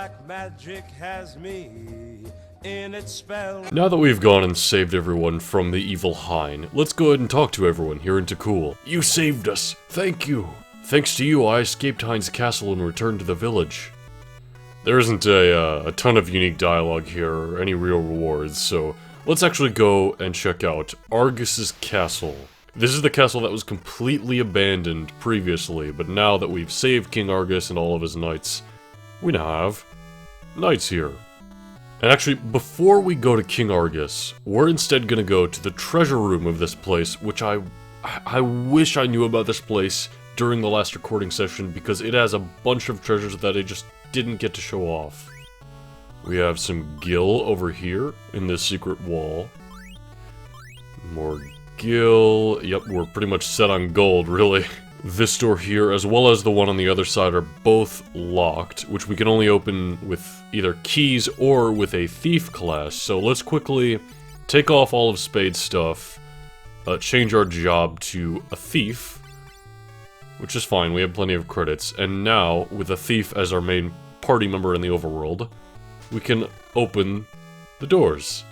black magic has me in its spell. Now that we've gone and saved everyone from the evil Hein, let's go ahead and talk to everyone here in Takul. You saved us! Thank you! Thanks to you, I escaped Hein's castle and returned to the village. There isn't a ton of unique dialogue here, or any real rewards, so let's actually go and check out Argus's castle. This is the castle that was completely abandoned previously, but now that we've saved King Argus and all of his knights, we now have knights here. And actually, before we go to King Argus, we're instead gonna go to the treasure room of this place, which I wish I knew about this place during the last recording session, because it has a bunch of treasures that I just didn't get to show off. We have some gil over here in this secret wall. More gil. Yep, we're pretty much set on gold, really. This door here, as well as the one on the other side, are both locked, which we can only open with either keys or with a thief class. So let's quickly take off all of Spade's stuff, change our job to a thief, which is fine, we have plenty of credits, and now, with a thief as our main party member in the overworld, we can open the doors.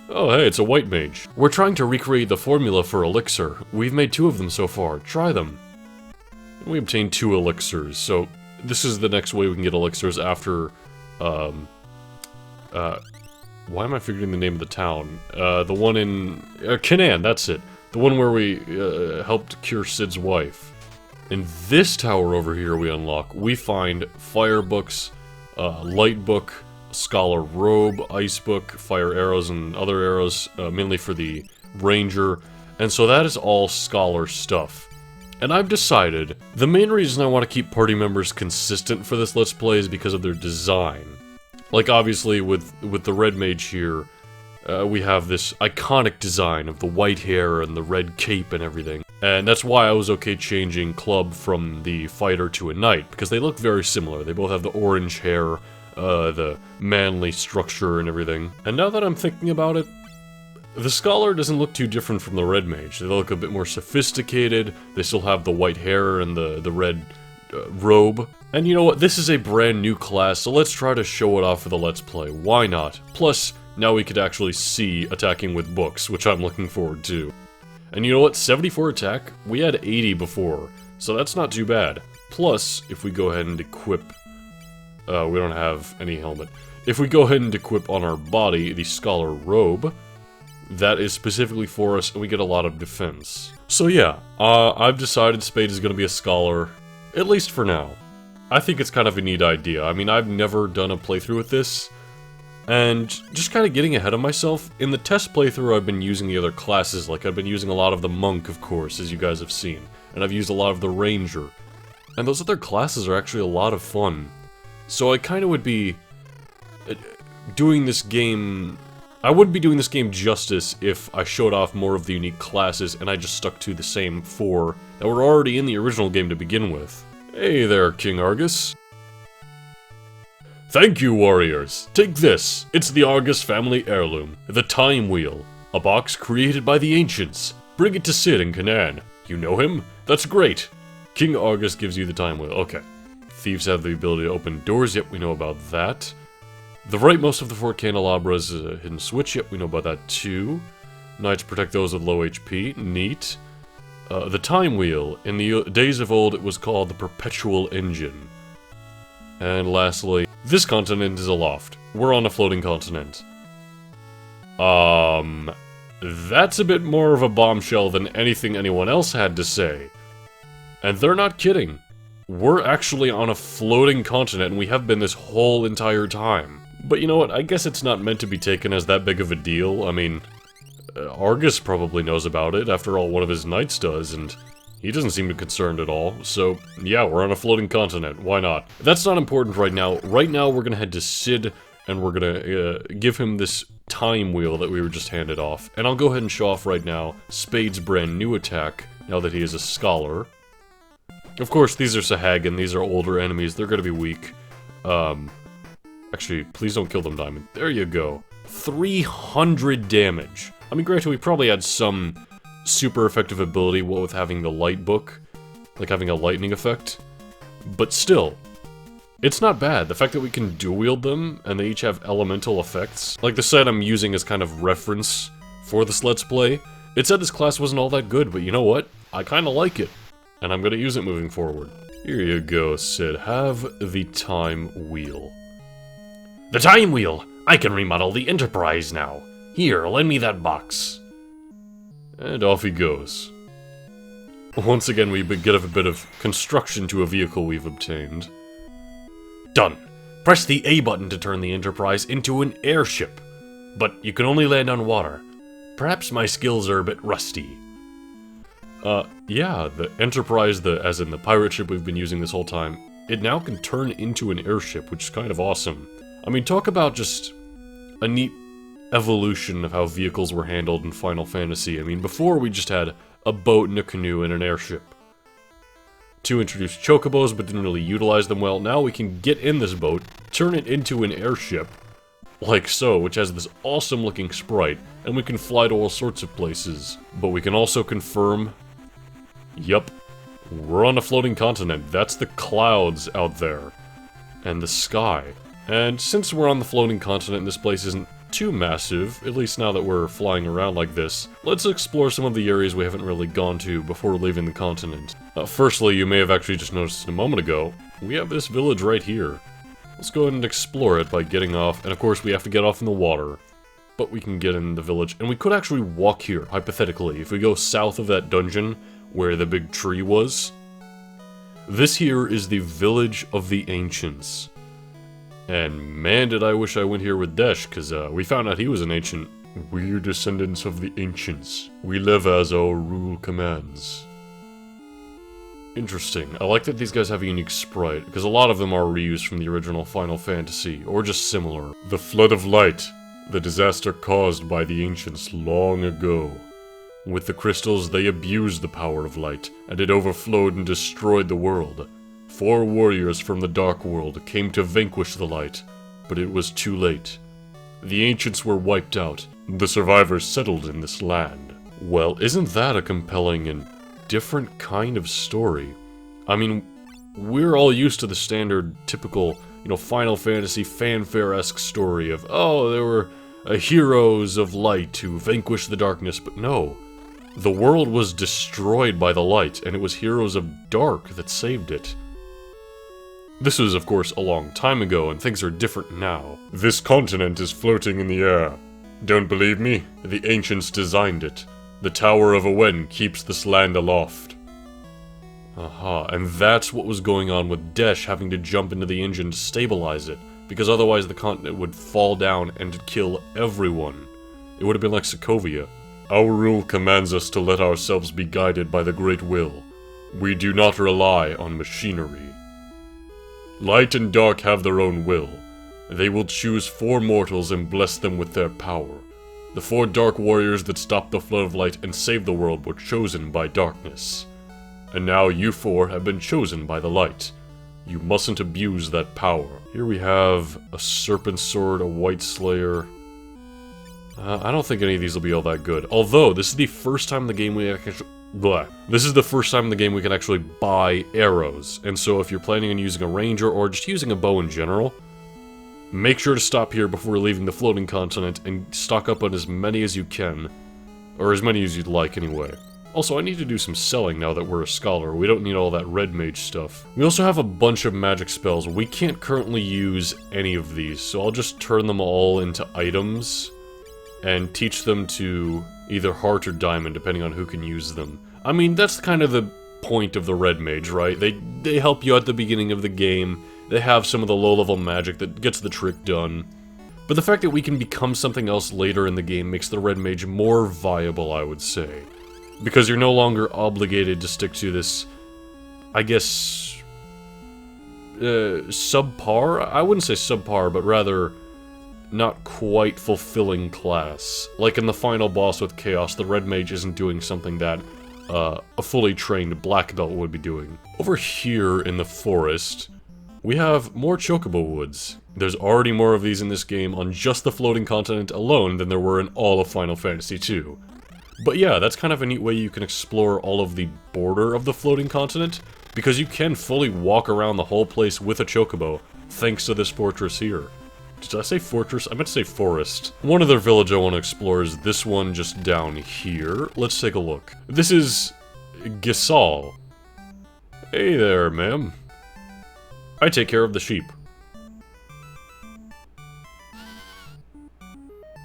Oh hey, it's a white mage. We're trying to recreate the formula for elixir. We've made 2 of them so far. Try them. We obtained 2 elixirs, so this is the next way we can get elixirs after, why am I forgetting the name of the town? The one in, Canaan, that's it. The one where we, helped cure Sid's wife. In this tower over here we unlock, we find fire books, light book, scholar robe, ice book, fire arrows and other arrows, mainly for the ranger, and so that is all scholar stuff. And I've decided, the main reason I want to keep party members consistent for this Let's Play is because of their design. Like obviously with the red mage here, we have this iconic design of the white hair and the red cape and everything. And that's why I was okay changing Club from the fighter to a knight, because they look very similar. They both have the orange hair, the manly structure and everything. And now that I'm thinking about it, the scholar doesn't look too different from the red mage. They look a bit more sophisticated, they still have the white hair and the red robe. And you know what, this is a brand new class, so let's try to show it off for the Let's Play. Why not? Plus, now we could actually see attacking with books, which I'm looking forward to. And you know what, 74 attack? We had 80 before, so that's not too bad. Plus, if we go ahead and equip... we don't have any helmet. If we go ahead and equip on our body the scholar robe, that is specifically for us, and we get a lot of defense. So yeah, I've decided Spade is going to be a scholar, at least for now. I think it's kind of a neat idea. I mean, I've never done a playthrough with this, and just kind of getting ahead of myself. In the test playthrough, I've been using the other classes, like I've been using a lot of the monk, of course, as you guys have seen, and I've used a lot of the ranger. And those other classes are actually a lot of fun. So I kind of would be doing this game... I wouldn't be doing this game justice if I showed off more of the unique classes and I just stuck to the same 4 that were already in the original game to begin with. Hey there, King Argus. Thank you, warriors. Take this. It's the Argus family heirloom, the Time Wheel, a box created by the ancients. Bring it to Sid in Canaan. You know him? That's great. King Argus gives you the Time Wheel. Okay. Thieves have the ability to open doors. Yep, we know about that. The rightmost of the 4 candelabras is a hidden switch. Yep, we know about that too. Knights protect those with low HP. Neat. The Time Wheel. In the days of old, it was called the Perpetual Engine. And lastly, this continent is aloft. We're on a floating continent. That's a bit more of a bombshell than anything anyone else had to say. And they're not kidding. We're actually on a floating continent, and we have been this whole entire time. But you know what, I guess it's not meant to be taken as that big of a deal. I mean, Argus probably knows about it, after all one of his knights does, and he doesn't seem too concerned at all. So, yeah, we're on a floating continent, why not? That's not important right now. Right now, we're gonna head to Sid, and we're gonna give him this time wheel that we were just handed off. And I'll go ahead and show off right now Spade's brand new attack, now that he is a scholar. Of course, these are Sahagin, these are older enemies, they're gonna be weak. Actually, please don't kill them, Diamond. There you go. 300 damage. I mean, granted, we probably had some super effective ability, what with having the light book, like having a lightning effect. But still, It's not bad. The fact that we can dual-wield them, and they each have elemental effects. Like the set I'm using as kind of reference for this Let's Play, it said this class wasn't all that good, but you know what? I kinda like it. And I'm gonna use it moving forward. Here you go, Sid. Have the time wheel. The time wheel! I can remodel the Enterprise now. Here, lend me that box. And off he goes. Once again, we get a bit of construction to a vehicle we've obtained. Done. Press the A button to turn the Enterprise into an airship. But you can only land on water. Perhaps my skills are a bit rusty. Yeah, the Enterprise, as in the pirate ship we've been using this whole time, it now can turn into an airship, which is kind of awesome. I mean, talk about just a neat evolution of how vehicles were handled in Final Fantasy. I mean, before we just had a boat and a canoe and an airship. 2 introduced Chocobos, but didn't really utilize them well. Now we can get in this boat, turn it into an airship, like so, which has this awesome looking sprite, and we can fly to all sorts of places. But we can also confirm, yup, we're on a floating continent. That's the clouds out there, and the sky. And since we're on the floating continent, this place isn't too massive, at least now that we're flying around like this, let's explore some of the areas we haven't really gone to before leaving the continent. Firstly, you may have actually just noticed a moment ago, we have this village right here. Let's go ahead and explore it by getting off, and of course we have to get off in the water. But we can get in the village, and we could actually walk here, hypothetically, if we go south of that dungeon where the big tree was. This here is the Village of the Ancients. And man, did I wish I went here with Desh, because we found out he was an ancient. We're descendants of the ancients. We live as our rule commands. Interesting. I like that these guys have a unique sprite, because a lot of them are reused from the original Final Fantasy, or just similar. The Flood of Light, the disaster caused by the ancients long ago. With the crystals, they abused the power of light, and it overflowed and destroyed the world. 4 warriors from the Dark World came to vanquish the light, but it was too late. The ancients were wiped out. The survivors settled in this land. Well, isn't that a compelling and different kind of story? I mean, we're all used to the standard, typical, Final Fantasy fanfare-esque story of, oh, there were heroes of light who vanquished the darkness, but no. The world was destroyed by the light, and it was heroes of dark that saved it. This was, of course, a long time ago, and things are different now. This continent is floating in the air. Don't believe me? The ancients designed it. The Tower of Awen keeps this land aloft. Aha, and that's what was going on with Desh having to jump into the engine to stabilize it, because otherwise the continent would fall down and kill everyone. It would have been like Sokovia. Our rule commands us to let ourselves be guided by the Great Will. We do not rely on machinery. Light and dark have their own will. They will choose 4 mortals and bless them with their power. The 4 dark warriors that stopped the flood of light and saved the world were chosen by darkness. And now you 4 have been chosen by the light. You mustn't abuse that power. Here we have a serpent sword, a white slayer. I don't think any of these will be all that good. Although, this is the first time in the game we actually... This is the first time in the game we can actually buy arrows, and so if you're planning on using a ranger or just using a bow in general, make sure to stop here before leaving the floating continent and stock up on as many as you can, or as many as you'd like anyway. Also, I need to do some selling now that we're a scholar. We don't need all that red mage stuff. We also have a bunch of magic spells. We can't currently use any of these, so I'll just turn them all into items and teach them to either heart or diamond, depending on who can use them. I mean, that's kind of the point of the red mage, right? They help you at the beginning of the game. They have some of the low-level magic that gets the trick done. But the fact that we can become something else later in the game makes the red mage more viable, I would say. Because you're no longer obligated to stick to this, I guess, subpar? I wouldn't say subpar, but rather not quite fulfilling class. Like in the final boss with Chaos, the red mage isn't doing something that a fully trained black belt would be doing. Over here in the forest, we have more Chocobo woods. There's already more of these in this game on just the floating continent alone than there were in all of Final Fantasy II. But yeah, that's kind of a neat way you can explore all of the border of the floating continent. because you can fully walk around the whole place with a Chocobo, thanks to this fortress here. Did I say fortress? I meant to say forest. One other village I want to explore is this one just down here. Let's take a look. This is Gisal. Hey there, ma'am. I take care of the sheep.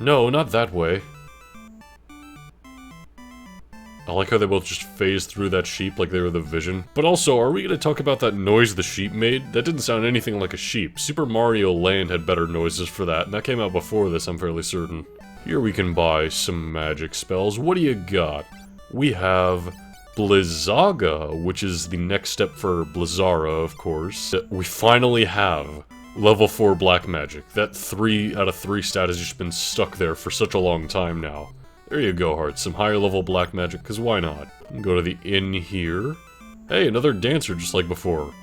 No, not that way. I like how they both just phased through that sheep like they were the Vision. But also, are we going to talk about that noise the sheep made? That didn't sound anything like a sheep. Super Mario Land had better noises for that, and that came out before this, I'm fairly certain. Here we can buy some magic spells. What do you got? We have Blizzaga, which is the next step for Blizzara, of course. We finally have level 4 black magic. That 3 out of 3 stat has just been stuck there for such a long time now. There you go, Heart. Some higher level black magic, because why not? Go to the inn here. Hey, another dancer just like before.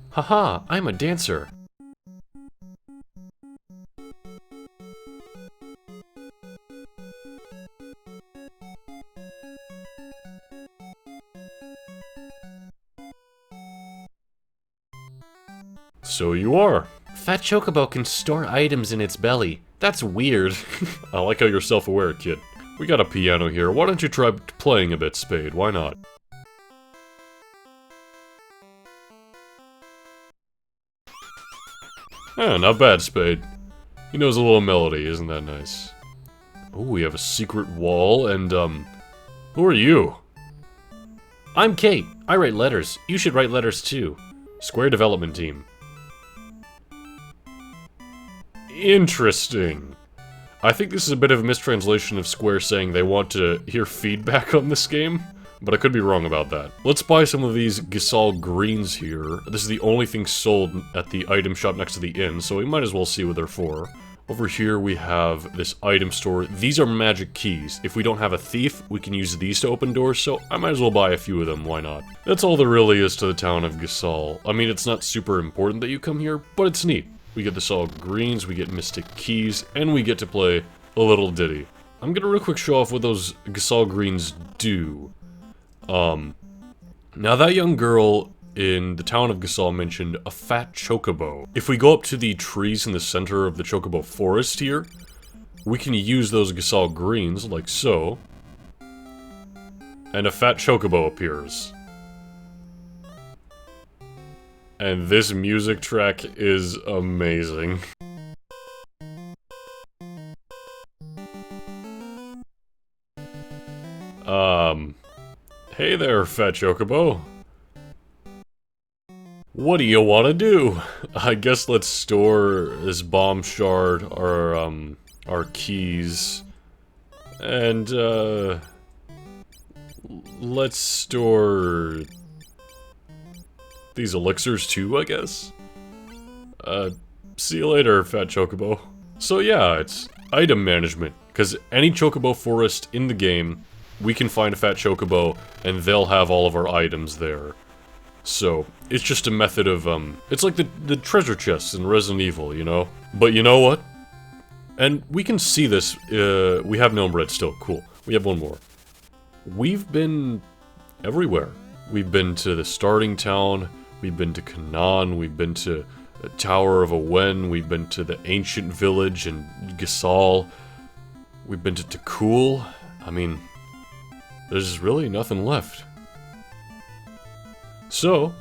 Haha, I'm a dancer. So you are. Fat Chocobo can store items in its belly. That's weird. I like how you're self-aware, kid. We got a piano here. Why don't you try playing a bit, Spade? Why not? Not bad, Spade. He knows a little melody, isn't that nice? Oh, we have a secret wall, and, who are you? I'm Kate. I write letters. You should write letters too. Square Development Team. Interesting. I think this is a bit of a mistranslation of Square saying they want to hear feedback on this game, but I could be wrong about that. Let's buy some of these Gisal greens here. This is the only thing sold at the item shop next to the inn, so we might as well see what they're for. Over here we have this item store. These are magic keys. If we don't have a thief, we can use these to open doors, so I might as well buy a few of them, why not? That's all there really is to the town of Gisal. I mean, it's not super important that you come here, but it's neat. We get the solid greens, we get mystic keys, and we get to play a little ditty. I'm gonna real quick show off what those Gisal greens do. Now that young girl in the town of Gisal mentioned a fat Chocobo. If we go up to the trees in the center of the Chocobo forest here, we can use those Gisal greens, like so, and a fat Chocobo appears. And this music track is amazing. Hey there, fat Chocobo. What do you want to do? I guess let's store this bomb shard, our keys, and, let's store these elixirs too, I guess? See you later, fat Chocobo. So yeah, it's item management, because any Chocobo forest in the game, we can find a fat Chocobo, and they'll have all of our items there. So, it's just a method of, it's like the treasure chests in Resident Evil, you know? But you know what? And we can see this, we have gnome bread still, cool. We have one more. We've been everywhere. We've been to the starting town, we've been to Canaan, we've been to the Tower of Awen, we've been to the ancient village in Gisal, we've been to Takul. I mean, there's really nothing left. So,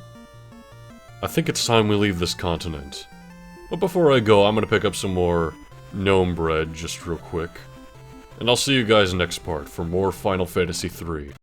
I think it's time we leave this continent. But before I go, I'm gonna pick up some more gnome bread just real quick. And I'll see you guys next part for more Final Fantasy III.